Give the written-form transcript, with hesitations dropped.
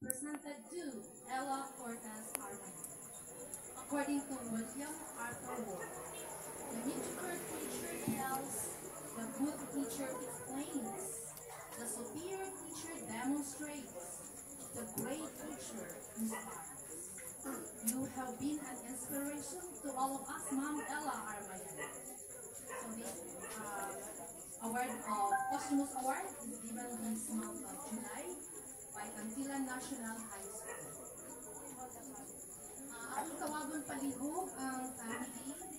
presented to Ella Cortez Arman. According to William Arthur Ward, the mediocre teacher tells, the good teacher explains, the superior teacher demonstrates, the great teacher inspires. You have been an inspiration to all of us, Ma'am Ella Armayan. So this award of posthumous award is given this month of July by Cantilan National High School. Aking tawagon palihog ang family